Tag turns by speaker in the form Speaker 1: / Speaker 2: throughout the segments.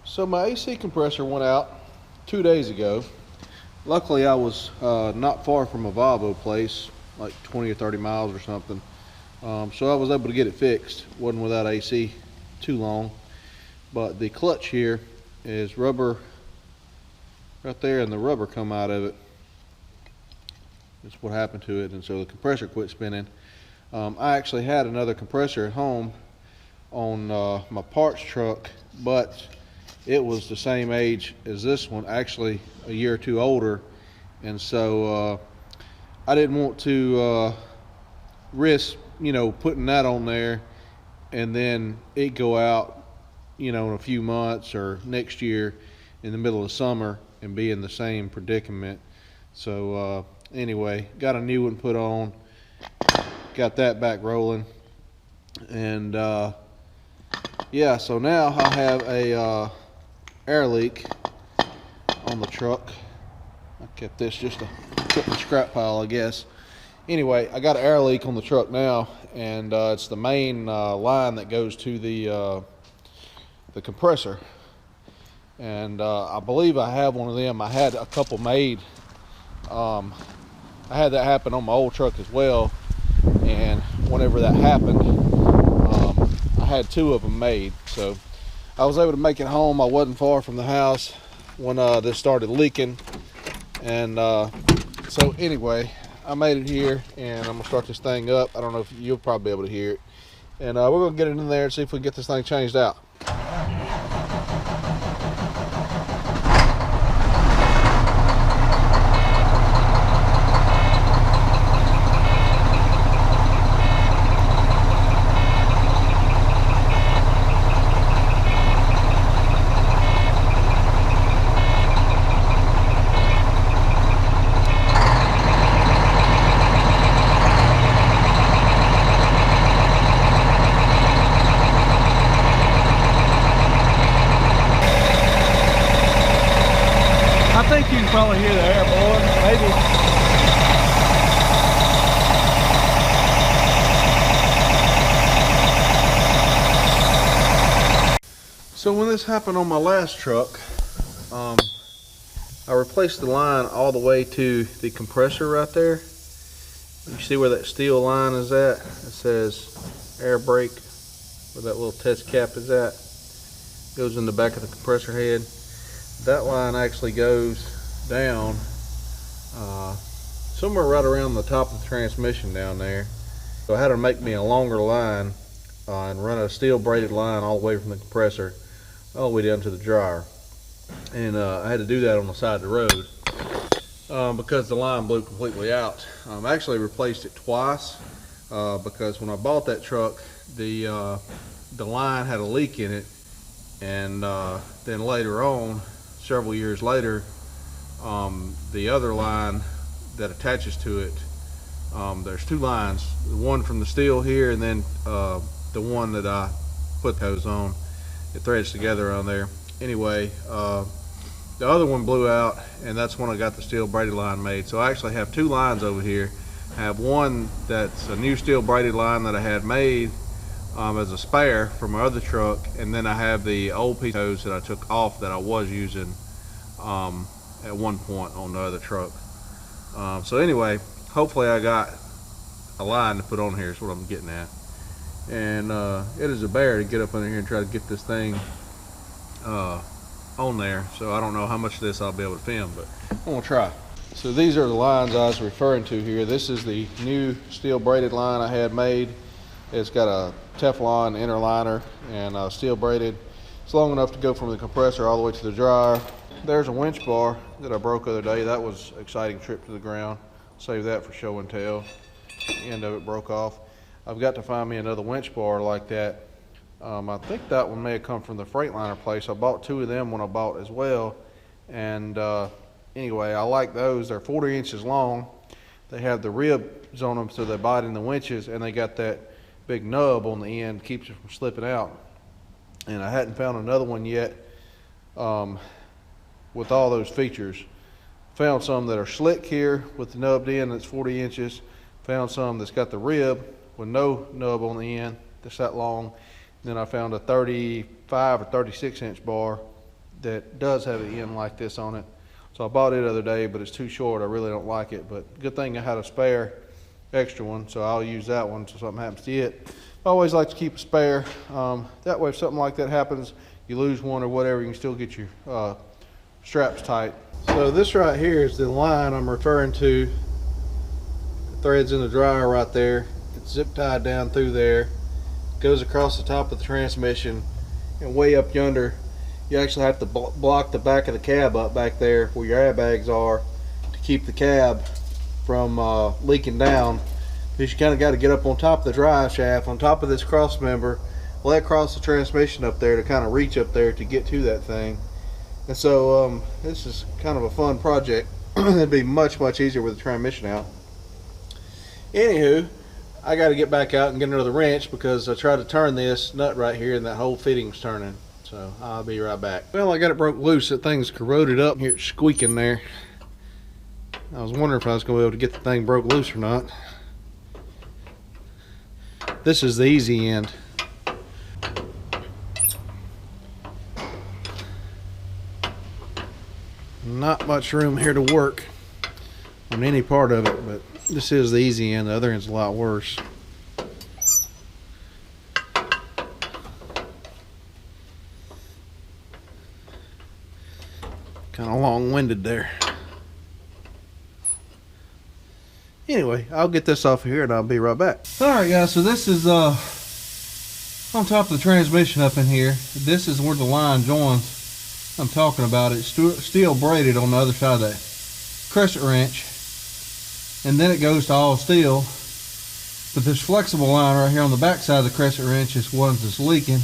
Speaker 1: So my AC compressor went out 2 days ago. Luckily I was not far from a Volvo place, like 20 or 30 miles or something. So I was able to get it fixed. Wasn't without AC too long. But the clutch here is rubber right there, and the rubber come out of it. That's what happened to it, and so the compressor quit spinning. I actually had another compressor at home on my parts truck, but it was the same age as this one, actually a year or two older, and so I didn't want to risk, putting that on there and then it go out, in a few months or next year in the middle of summer and be in the same predicament. So anyway, got a new one put on, got that back rolling, and yeah, so now I have a air leak on the truck. I kept this just to put in the scrap pile, I guess. Anyway, I got an air leak on the truck now, and it's the main line that goes to the compressor. And I believe I have one of them. I had a couple made. I had that happen on my old truck as well, and whenever that happened, I had two of them made. So I was able to make it home. I wasn't far from the house when this started leaking, and so anyway, I made it here, and I'm gonna start this thing up. I don't know if you'll probably be able to hear it, and we're gonna get it in there and see if we can get this thing changed out. I think you can probably hear the air blowing, maybe. So when this happened on my last truck, I replaced the line all the way to the compressor right there. You see where that steel line is at? It says air brake, where that little test cap is at. Goes in the back of the compressor head. That line actually goes down somewhere right around the top of the transmission down there. So I had to make me a longer line and run a steel braided line all the way from the compressor all the way down to the dryer. And I had to do that on the side of the road because the line blew completely out. I actually replaced it twice because when I bought that truck, the line had a leak in it, and then later on, several years later, the other line that attaches to it, there's two lines, the one from the steel here, and then the one that I put those on. It threads together on there. Anyway, the other one blew out, and that's when I got the steel braided line made. So I actually have two lines over here. I have one that's a new steel braided line that I had made as a spare for my other truck, and then I have the old piece of hose that I took off that I was using at one point on the other truck. So anyway, hopefully I got a line to put on here is what I'm getting at. And it is a bear to get up under here and try to get this thing on there. So I don't know how much of this I'll be able to film, but I'm gonna try. So these are the lines I was referring to here. This is the new steel braided line I had made. It's got a Teflon inner liner and steel braided. It's long enough to go from the compressor all the way to the dryer. There's a winch bar that I broke the other day. That was an exciting trip to the ground. Save that for show and tell. The end of it broke off. I've got to find me another winch bar like that. I think that one may have come from the Freightliner place. I bought two of them when I bought as well. And anyway, I like those. They're 40 inches long. They have the ribs on them so they bite in the winches, and they got that big nub on the end, keeps it from slipping out. And I hadn't found another one yet with all those features. Found some that are slick here with the nubbed end that's 40 inches. Found some that's got the rib with no nub on the end that's that long. Then I found a 35 or 36 inch bar that does have an end like this on it. So I bought it the other day, but it's too short. I really don't like it, but good thing I had a spare extra one, so I'll use that one so something happens to it. I always like to keep a spare. That way if something like that happens, you lose one or whatever, you can still get your straps tight. So this right here is the line I'm referring to. The thread's in the dryer right there. It's zip tied down through there. Goes across the top of the transmission, and way up yonder you actually have to block the back of the cab up back there where your airbags are to keep the cab from leaking down. Because you kind of got to get up on top of the drive shaft, on top of this cross member, let cross the transmission up there to kind of reach up there to get to that thing. And so this is kind of a fun project. It'd be much easier with the transmission out. Anywho, I got to get back out and get another wrench because I tried to turn this nut right here and that whole fitting's turning. So I'll be right back. Well, I got it broke loose. That thing's corroded up. Here it's squeaking there. I was wondering if I was going to be able to get the thing broke loose or not. This is the easy end. Not much room here to work on any part of it, but this is the easy end. The other end's a lot worse. Kind of long-winded there. Anyway, I'll get this off of here and I'll be right back. Alright guys, so this is on top of the transmission up in here. This is where the line joins. I'm talking about it. Steel braided on the other side of that crescent wrench. And then it goes to all steel. But this flexible line right here on the back side of the crescent wrench is one that's leaking.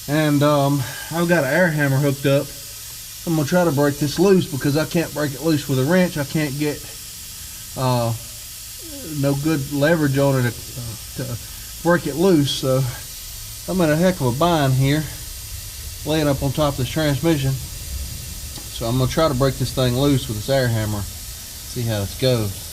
Speaker 1: And I've got an air hammer hooked up. I'm going to try to break this loose because I can't break it loose with a wrench. I can't get no good leverage on it to break it loose. So I'm in a heck of a bind here, laying up on top of this transmission. So I'm going to try to break this thing loose with this air hammer. See how this goes.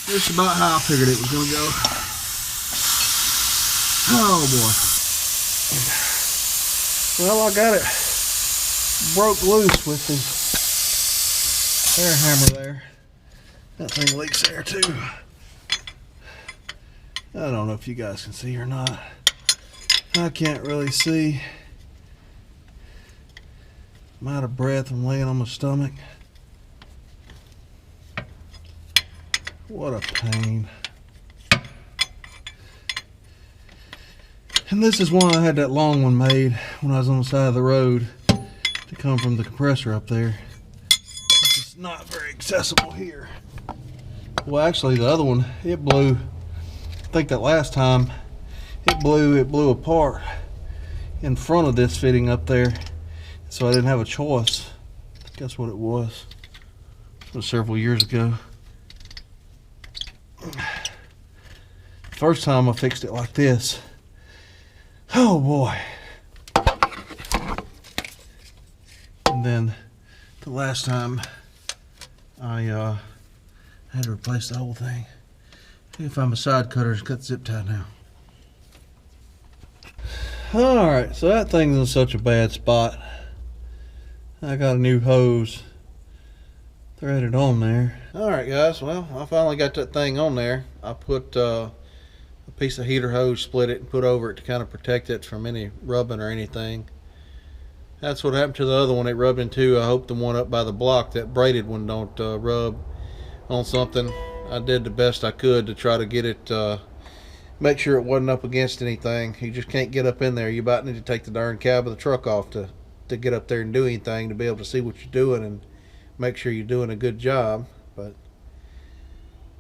Speaker 1: Just about how I figured it was going to go. Oh boy. Well, I got it broke loose with the air hammer there. That thing leaks air too. I don't know if you guys can see or not. I can't really see. I'm out of breath. I'm laying on my stomach. What a pain. And this is why I had that long one made when I was on the side of the road to come from the compressor up there. It's not very accessible here. Well, actually the other one, it blew. I think that last time it blew apart in front of this fitting up there. So I didn't have a choice. I think that's what it was. It was several years ago. First time I fixed it like this. Oh boy. And then the last time I had to replace the whole thing. I can find my side cutters, cut the zip tie now. Alright, so that thing's in such a bad spot. I got a new hose threaded on there. Alright guys, well, I finally got that thing on there. I put a piece of heater hose, split it and put over it to kind of protect it from any rubbing or anything. That's what happened to the other one. It rubbed into. I hope the one up by the block, that braided one, don't rub on something. I did the best I could to try to get it, make sure it wasn't up against anything. You just can't get up in there. You about need to take the darn cab of the truck off to get up there and do anything, to be able to see what you're doing and make sure you're doing a good job. But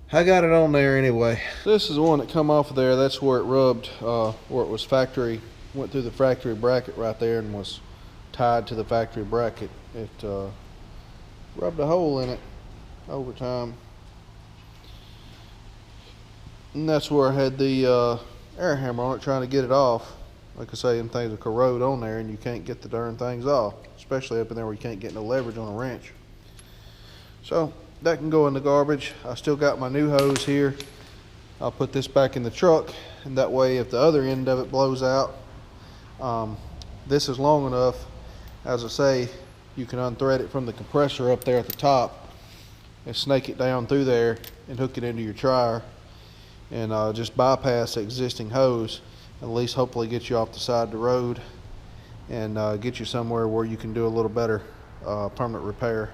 Speaker 1: I got it on there anyway. This is the one that come off of there. That's where it rubbed, where it was factory, went through the factory bracket right there and was tied to the factory bracket. It rubbed a hole in it over time. And that's where I had the air hammer on it trying to get it off. Like I say, them things will corrode on there and you can't get the darn things off, especially up in there where you can't get no leverage on a wrench. So that can go in the garbage. I still got my new hose here. I'll put this back in the truck, and that way if the other end of it blows out, this is long enough, as I say, you can unthread it from the compressor up there at the top and snake it down through there and hook it into your tryer and just bypass the existing hose, at least hopefully get you off the side of the road and get you somewhere where you can do a little better permanent repair.